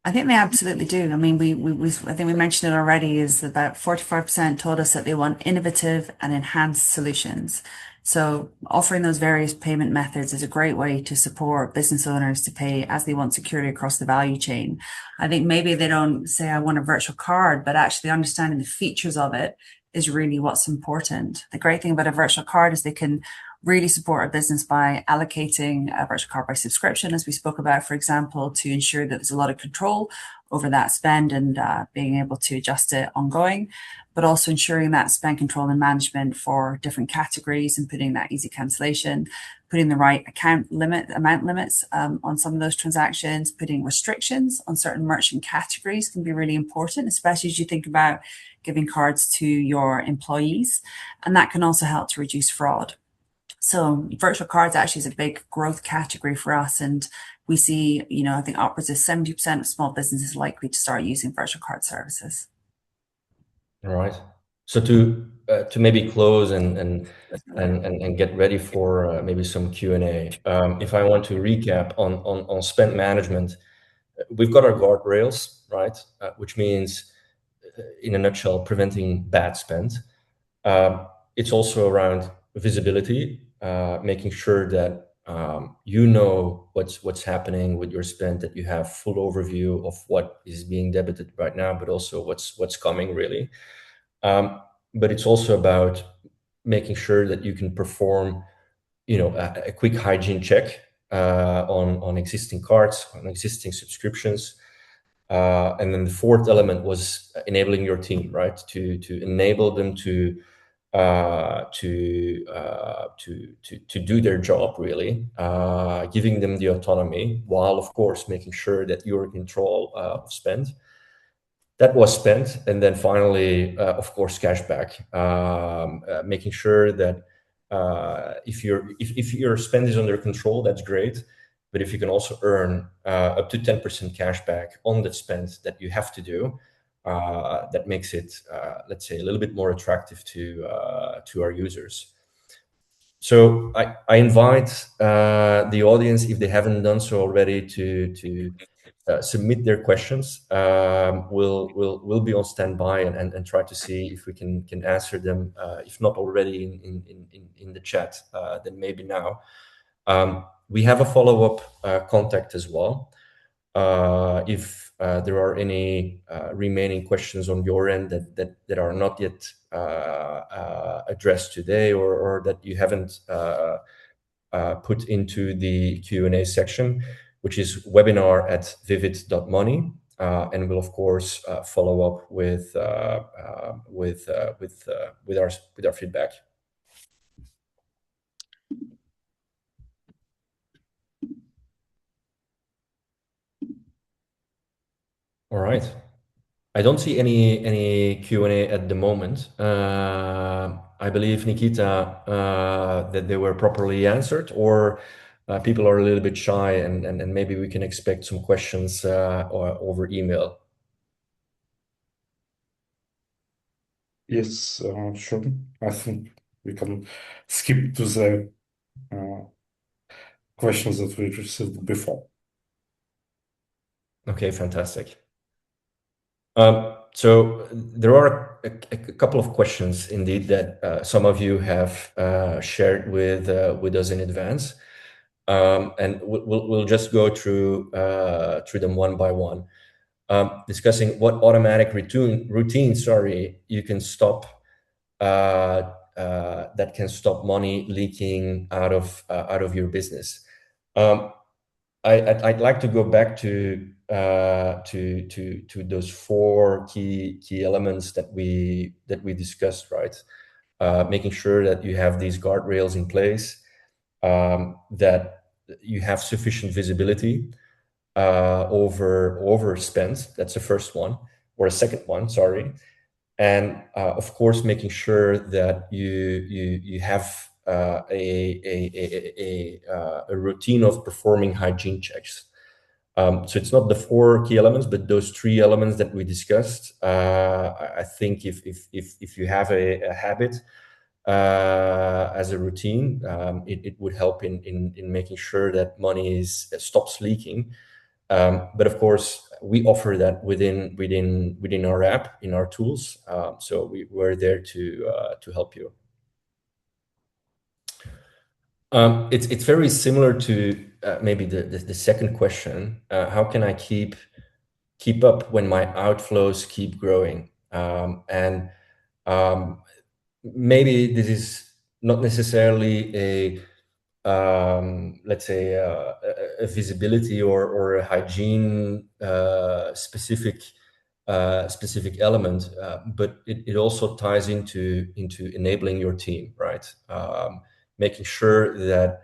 I think they absolutely do. I mean, I think we mentioned it already, is about 45% told us that they want innovative and enhanced solutions. So offering those various payment methods is a great way to support business owners to pay as they want securely across the value chain. I think maybe they don't say, I want a virtual card, but actually understanding the features of it is really what's important. The great thing about a virtual card is they can really support a business by allocating a virtual card by subscription, as we spoke about, for example, to ensure that there's a lot of control over that spend and being able to adjust it ongoing, but also ensuring that spend control and management for different categories and putting that easy cancellation, putting the right amount limits on some of those transactions, putting restrictions on certain merchant categories can be really important, especially as you think about giving cards to your employees. And that can also help to reduce fraud. So virtual cards actually is a big growth category for us. And we see, I think upwards of 70% of small businesses likely to start using virtual card services. All right. So to maybe close and get ready for maybe some Q&A. If I want to recap on spend management, we've got our guardrails, right? Which means, in a nutshell, preventing bad spend. It's also around visibility, making sure that you know what's happening with your spend, that you have full overview of what is being debited right now, but also what's coming really. But it's also about making sure that you can perform, a quick hygiene check on existing cards, on existing subscriptions. And then the fourth element was enabling your team, right? To enable them to do their job really, giving them the autonomy while, of course, making sure that you're in control of spend. That was spent. And then finally, of course, cashback, making sure that if your spend is under control, that's great. But if you can also earn up to 10% cashback on the spend that you have to do, that makes it, let's say, a little bit more attractive to our users. So I invite the audience, if they haven't done so already, to submit their questions. We'll be on standby and try to see if we can answer them. If not already in the chat, then maybe now. We have a follow-up contact as well. If there are any remaining questions on your end that are not yet addressed today, or that you haven't put into the Q&A section, which is webinar@vivid.money, and we'll of course follow up with our feedback. All right. I don't see any Q&A at the moment. I believe, Nikita, that they were properly answered, or people are a little bit shy, and maybe we can expect some questions or over email. Yes, sure. I think we can skip to the questions that we received before. Okay, fantastic. So there are a couple of questions indeed that some of you have shared with us in advance, and we'll just go through them one by one, discussing what automatic routine, you can stop that can stop money leaking out of your business. I'd like to go back to those four key elements that we discussed, right? Making sure that you have these guardrails in place, that you have sufficient visibility over overspend. That's the first one, or a second one, sorry. And of course, making sure that you have a routine of performing hygiene checks. So it's not the four key elements, but those three elements that we discussed. I think if you have a habit as a routine, it would help in making sure that money stops leaking. But of course, we offer that within our app, in our tools. So we're there to help you. It's very similar to maybe the second question. How can I keep up when my outflows keep growing? And maybe this is not necessarily let's say a visibility or a hygiene specific element, but it also ties into enabling your team, right? Making sure that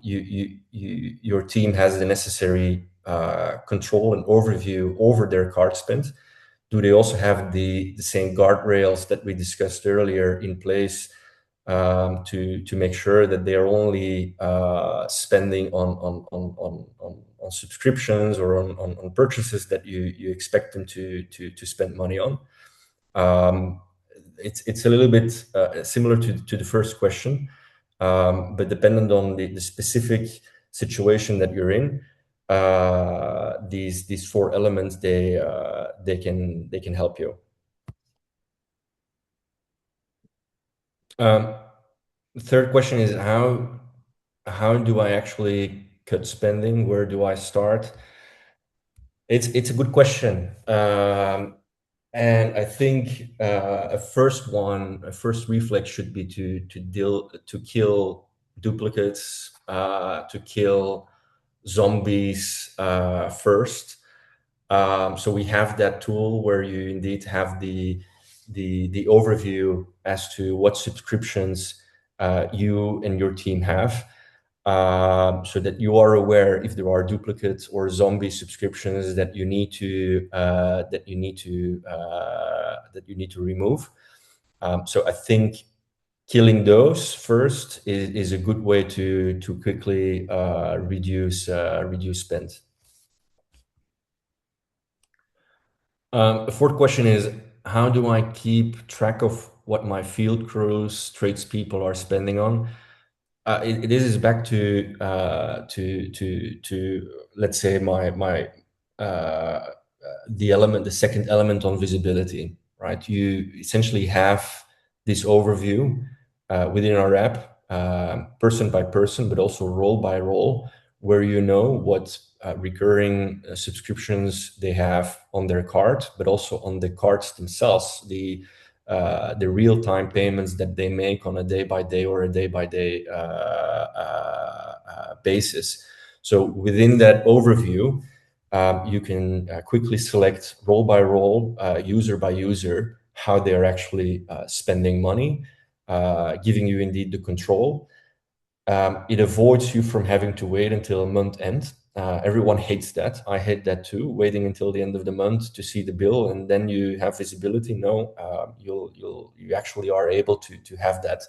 your team has the necessary control and overview over their card spend. Do they also have the same guardrails that we discussed earlier in place to make sure that they are only spending on subscriptions or on purchases that you expect them to spend money on? It's a little bit similar to the first question, but dependent on the specific situation that you're in, these four elements they can help you. The third question is how do I actually cut spending? Where do I start? It's a good question. And I think a first reflex should be to kill duplicates, to kill zombies first. So we have that tool where you indeed have the overview as to what subscriptions you and your team have, so that you are aware if there are duplicates or zombie subscriptions that you need to remove. So I think killing those first is a good way to quickly reduce spend. The fourth question is, how do I keep track of what my field crews, tradespeople are spending on? This is back to let's say the second element on visibility, right? You essentially have this overview within our app, person by person, but also role by role, where you know what recurring subscriptions they have on their card, but also on the cards themselves, the real-time payments that they make on a day-by-day or a day-by-day basis. So within that overview, you can quickly select role by role, user by user, how they are actually spending money, giving you indeed the control. It avoids you from having to wait until a month end. Everyone hates that. I hate that too, waiting until the end of the month to see the bill and then you have visibility. No, you actually are able to have that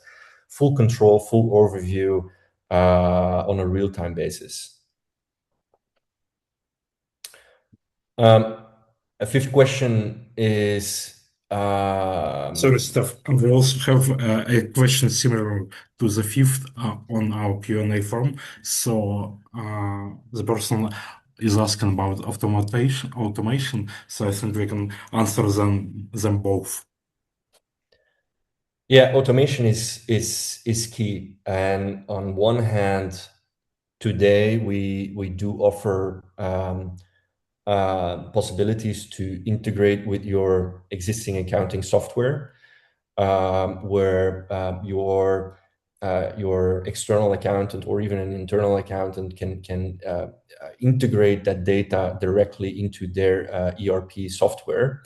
full control, full overview on a real-time basis. A fifth question is Sorry, Stef. We also have a question similar to the fifth on our Q&A form. So the person is asking about automation. So I think we can answer them both. Yeah, automation is key. And on one hand, today we do offer possibilities to integrate with your existing accounting software, where your external accountant or even an internal accountant can integrate that data directly into their ERP software.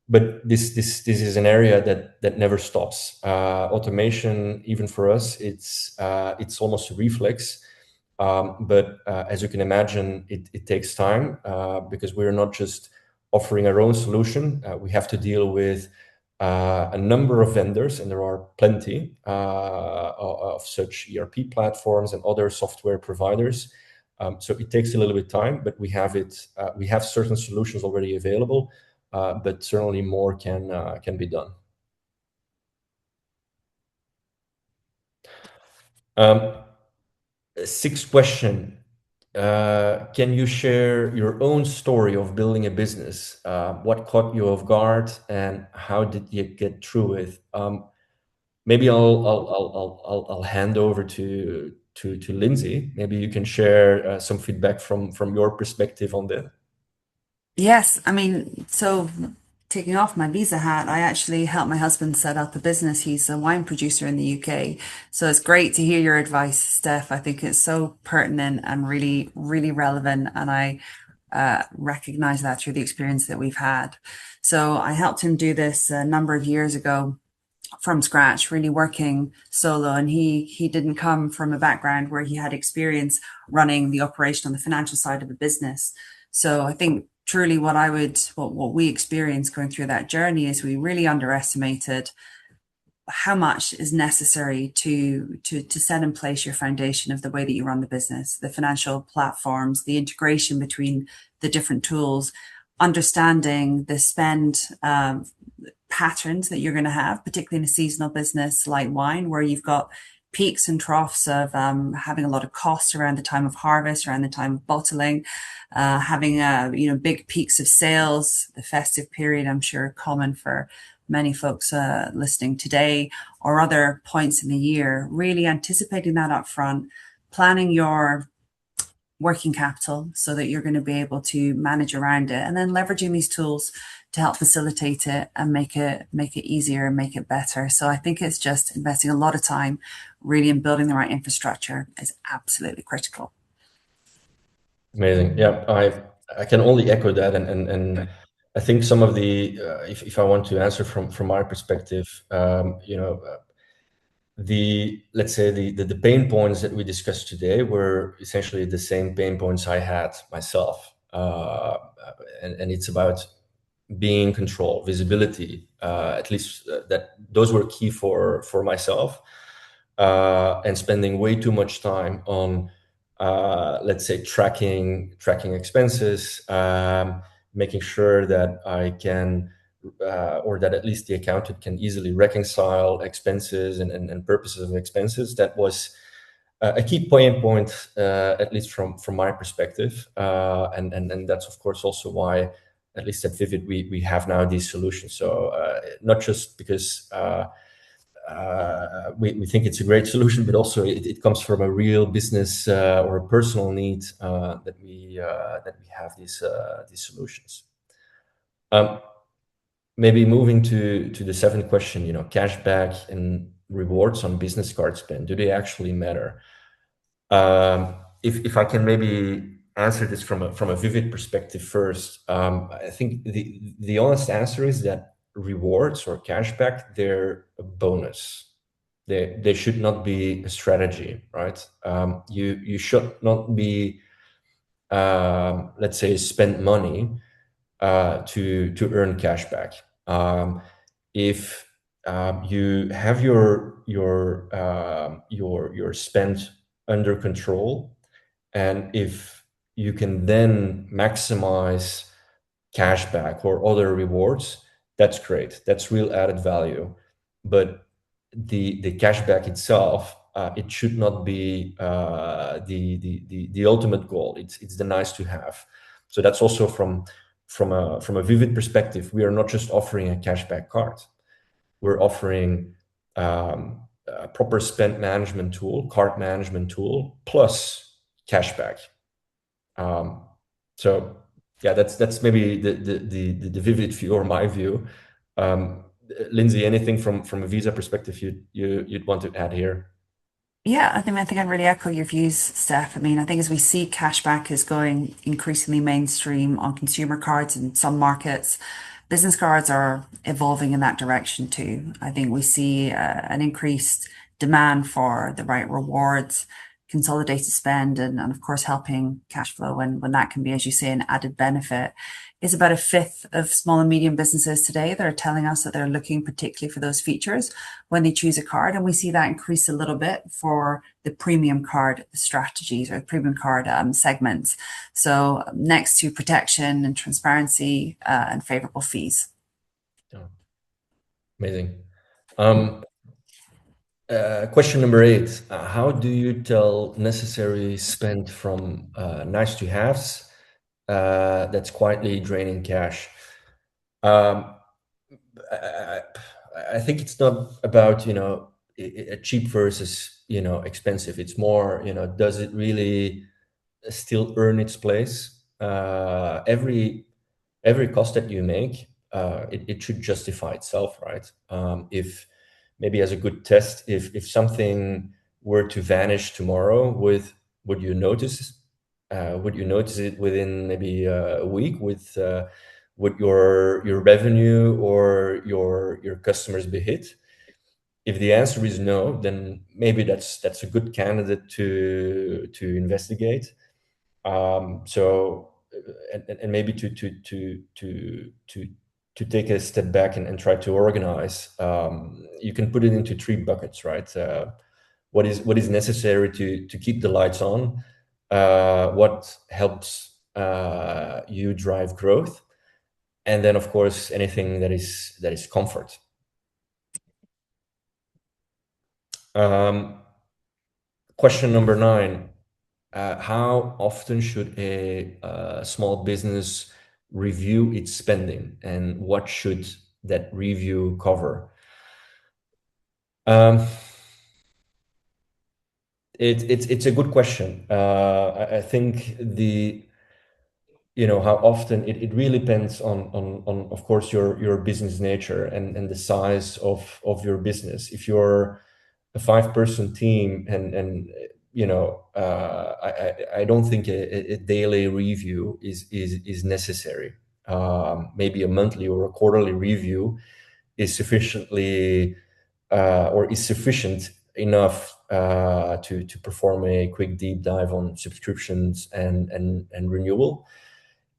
But this is an area that never stops. Automation, even for us, it's almost a reflex. But as you can imagine, it takes time, because we're not just offering our own solution. We have to deal with a number of vendors, and there are plenty of such ERP platforms and other software providers. So it takes a little bit of time, but we have certain solutions already available, but certainly more can be done. Sixth question. Can you share your own story of building a business? What caught you off guard, and how did you get through it? Maybe I'll hand over to Lynsey. Maybe you can share some feedback from your perspective on that. Yes, I mean, so taking off my visa hat, I actually helped my husband set up the business. He's a wine producer in the UK. So it's great to hear your advice, Steph. I think it's so pertinent and really, really relevant. And I recognize that through the experience that we've had. So I helped him do this a number of years ago from scratch, really working solo. And he didn't come from a background where he had experience running the operation on the financial side of the business. So I think truly what we experienced going through that journey is we really underestimated how much is necessary to set in place your foundation of the way that you run the business, the financial platforms, the integration between the different tools, understanding the spend patterns that you're going to have, particularly in a seasonal business like wine, where you've got peaks and troughs of having a lot of costs around the time of harvest, around the time of bottling, having big peaks of sales, the festive period, I'm sure common for many folks listening today, or other points in the year. Really anticipating that up front, planning your working capital so that you're going to be able to manage around it, and then leveraging these tools to help facilitate it and make it easier and make it better. So I think it's just investing a lot of time really in building the right infrastructure is absolutely critical. Amazing. Yeah, I can only echo that, and I think some of the if I want to answer from my perspective, let's say the pain points that we discussed today were essentially the same pain points I had myself, and it's about being in control, visibility. At least that those were key for myself, and spending way too much time on let's say tracking expenses, making sure that I can or that at least the accountant can easily reconcile expenses and purposes of expenses. That was a key point, at least from my perspective, and that's of course also why, at least at Vivid, we have now these solutions. So not just because we think it's a great solution, but also it comes from a real business or a personal need that we have these solutions. Maybe moving to the seventh question, cashback and rewards on business card spend, do they actually matter? If I can maybe answer this from a Vivid perspective first, I think the honest answer is that rewards or cashback, they're a bonus. They should not be a strategy, right? You should not be let's say spend money to earn cashback. If you have your spend under control, and if you can then maximize cashback or other rewards, that's great. That's real added value. But the cashback itself, it should not be the ultimate goal. It's the nice to have. So that's also from a Vivid perspective. We are not just offering a cashback card. we're offering a proper spend management tool, cart management tool, plus cashback. So yeah, that's maybe the Vivid view or my view. Lynsey, anything from a Visa perspective you'd want to add here? Yeah, I think I'd really echo your views, Steph. I mean, I think as we see cashback is going increasingly mainstream on consumer cards in some markets, business cards are evolving in that direction too. I think we see an increased demand for the right rewards, consolidated spend, and of course helping cash flow when that can be, as you say, an added benefit. Is about a fifth of small and medium businesses today that are telling us that they're looking particularly for those features when they choose a card. And we see that increase a little bit for the premium card strategies or premium card segments. So next to protection and transparency and favorable fees. Oh, amazing. Question number 8. How do you tell necessary spend from nice to haves that's quietly draining cash? Um, I, I think it's not about, a cheap versus, expensive. It's more, does it really still earn its place? Every cost that you make, it should justify itself, right? If maybe as a good test, if something were to vanish tomorrow, would you notice? Would you notice it within maybe a week? Would your revenue or your customers be hit? If the answer is no, then maybe that's a good candidate to investigate. So and maybe to take a step back and try to organize. You can put it into 3 buckets, right? What is necessary to keep the lights on? What helps you drive growth? And then, of course, anything that is comfort. Question number 9. How often should a small business review its spending, and what should that review cover? It's a good question. I think how often it really depends on of course your business nature and the size of your business. If you're a 5-person team and I don't think a daily review is necessary. Maybe a monthly or a quarterly review is sufficiently or is sufficient enough to perform a quick deep dive on subscriptions and renewal.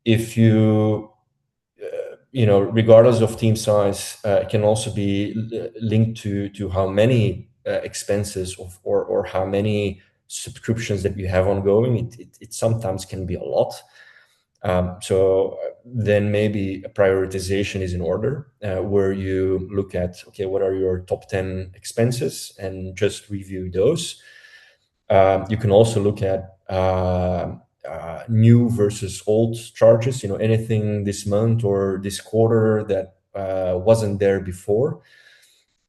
If regardless of team size, it can also be linked to how many expenses or how many subscriptions that you have ongoing. It sometimes can be a lot. So then maybe a prioritization is in order, where you look at, okay, what are your top 10 expenses and just review those. You can also look at new versus old charges, anything this month or this quarter that wasn't there before.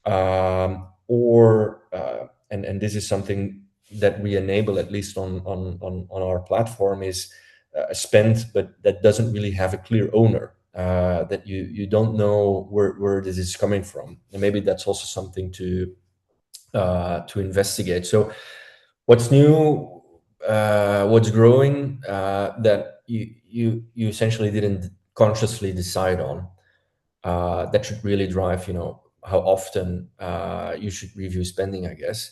And this is something that we enable, at least on our platform, is spend, but that doesn't really have a clear owner, that you don't know where this is coming from. And maybe that's also something to investigate. So what's new, what's growing, that you essentially didn't consciously decide on, that should really drive how often you should review spending, I guess.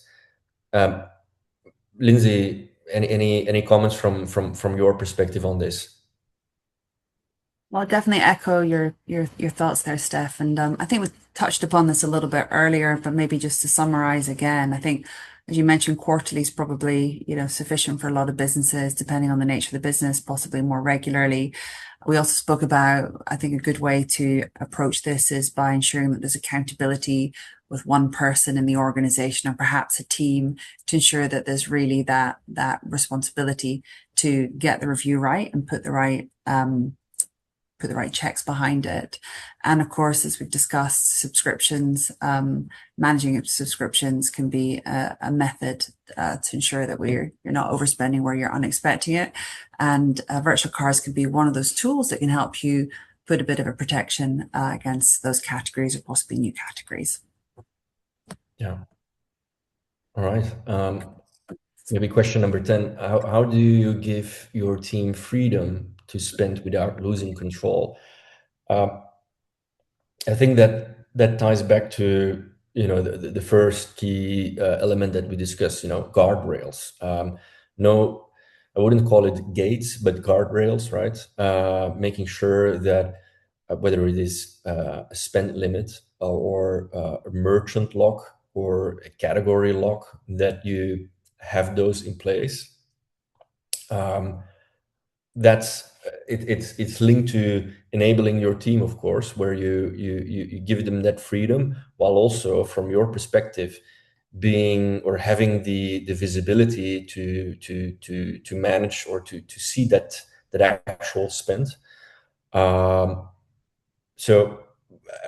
Lynsey, any comments from your perspective on this? Well, definitely echo your thoughts there, Steph. And I think we touched upon this a little bit earlier, but maybe just to summarize again, I think, as you mentioned, quarterly is probably sufficient for a lot of businesses, depending on the nature of the business, possibly more regularly. We also spoke about, I think, a good way to approach this is by ensuring that there's accountability with one person in the organization or perhaps a team to ensure that there's really that responsibility to get the review right and put the right put the right checks behind it. And of course, as we've discussed, subscriptions, managing subscriptions can be a method to ensure that you're not overspending where you're unexpecting it. And virtual cards can be one of those tools that can help you put a bit of a protection against those categories or possibly new categories. Yeah. All right. Maybe question number 10. How do you give your team freedom to spend without losing control? I think that ties back to the first key element that we discussed, guardrails. No, I wouldn't call it gates, but guardrails, right? Making sure that whether it is a spend limit or a merchant lock or a category lock, that you have those in place. It's linked to enabling your team, of course, where you give them that freedom, while also from your perspective being or having the visibility to manage or to see that actual spend. So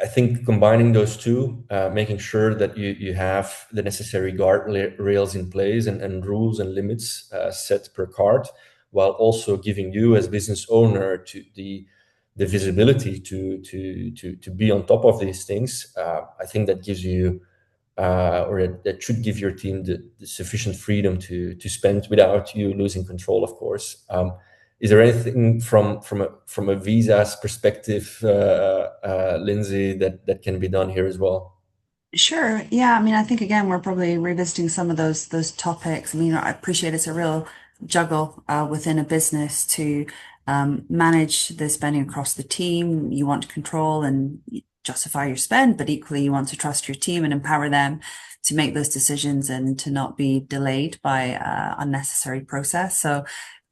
I think combining those two, making sure that you have the necessary guardrails in place and rules and limits set per card, while also giving you as business owner to the visibility to be on top of these things. I think that gives you or that should give your team the sufficient freedom to spend without you losing control, of course. Is there anything from a Visa's perspective, Lynsey, that can be done here as well? Sure. Yeah. I mean, I think again, we're probably revisiting some of those topics. I mean, I appreciate it's a real juggle within a business to manage the spending across the team. You want to control and justify your spend, but equally you want to trust your team and empower them to make those decisions and to not be delayed by unnecessary process. So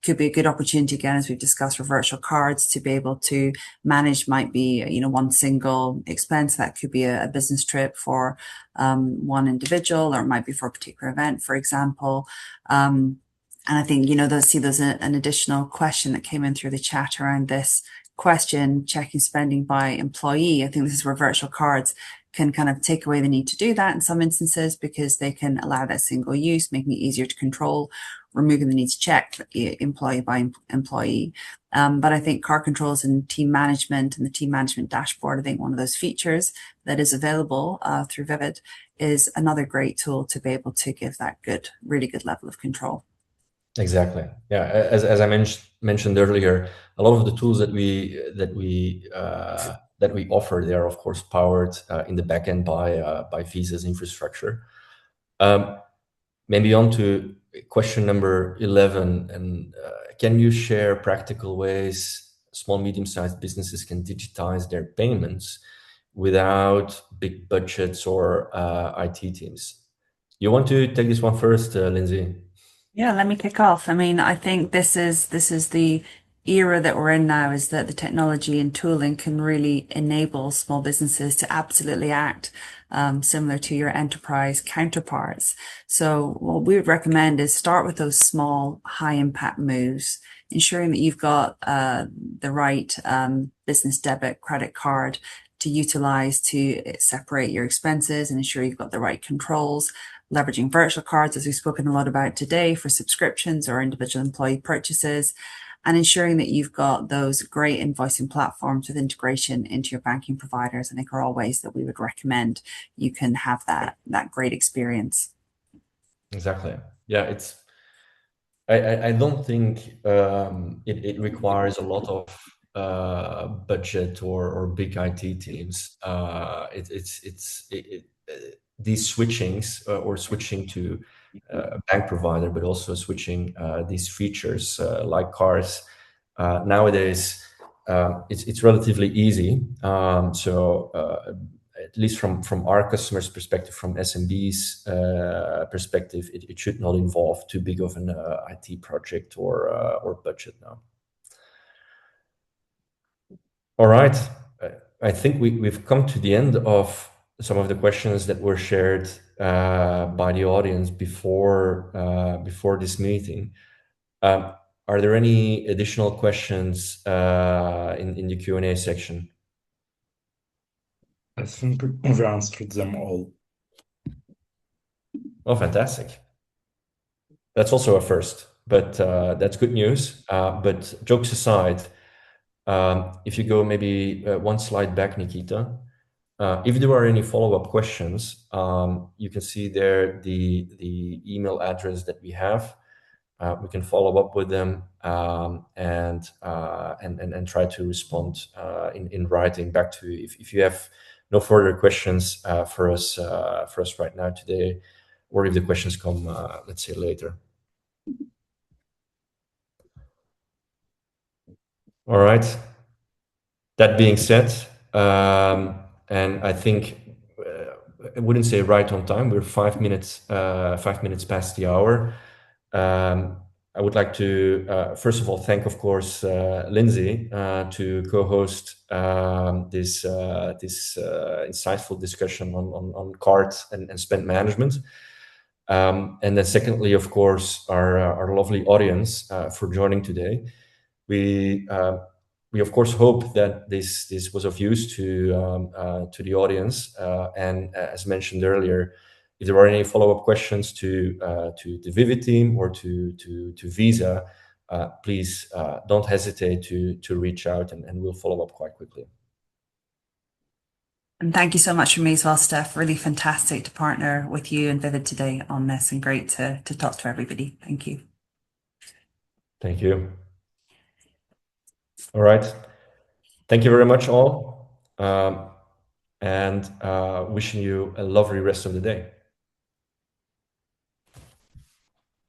could be a good opportunity again, as we've discussed, for virtual cards to be able to manage. Might be one single expense that could be a business trip for one individual, or it might be for a particular event, for example. And I think there's an additional question that came in through the chat around this question, checking spending by employee. I think this is where virtual cards can kind of take away the need to do that in some instances, because they can allow that single use, making it easier to control, removing the need to check employee by employee. But I think card controls and team management and the team management dashboard, I think one of those features that is available through Vivid is another great tool to be able to give that really good level of control. Exactly. Yeah. As I mentioned earlier, a lot of the tools that we offer, they are of course powered in the backend by Visa's infrastructure. Maybe on to question number 11, and can you share practical ways small, medium-sized businesses can digitize their payments without big budgets or IT teams? You want to take this one first, Lynsey? Yeah, let me kick off. I mean, I think this is the era that we're in now, is that the technology and tooling can really enable small businesses to absolutely act similar to your enterprise counterparts. So what we would recommend is start with those small, high impact moves, ensuring that you've got the right business debit credit card to utilize to separate your expenses and ensure you've got the right controls. Leveraging virtual cards, as we've spoken a lot about today, for subscriptions or individual employee purchases, and ensuring that you've got those great invoicing platforms with integration into your banking providers. I think are all ways that we would recommend you can have that great experience. Exactly. Yeah, I don't think it requires a lot of budget or big IT teams. These switchings or switching to a bank provider, but also switching these features like cars nowadays, it's relatively easy. At least from our customers' perspective, from SMBs perspective, it should not involve too big of an IT project or budget now. All right, I think we've come to the end of some of the questions that were shared by the audience before this meeting. Are there any additional questions in the Q&A section? I think we answered them all. Oh, fantastic. That's also a first, but that's good news. But jokes aside, if you go maybe one slide back, Nikita, if there are any follow-up questions, you can see there the email address that we have. We can follow up with them and try to respond in writing back to you. If you have no further questions for us right now today, or if the questions come, let's say later. All right. That being said, and I think I wouldn't say right on time. We're 5 minutes past the hour. I would like to first of all thank, of course, Lynsey to co-host this insightful discussion on cards and spend management. And then secondly, of course, our lovely audience for joining today. We of course hope that this was of use to the audience. And as mentioned earlier, if there are any follow-up questions to the Vivid team or to Visa, please don't hesitate to reach out, and we'll follow up quite quickly. And thank you so much from me as well, Stef. Really fantastic to partner with you and Vivid today on this, and great to talk to everybody. Thank you. Thank you. All right. Thank you very much, all. And wishing you a lovely rest of the day.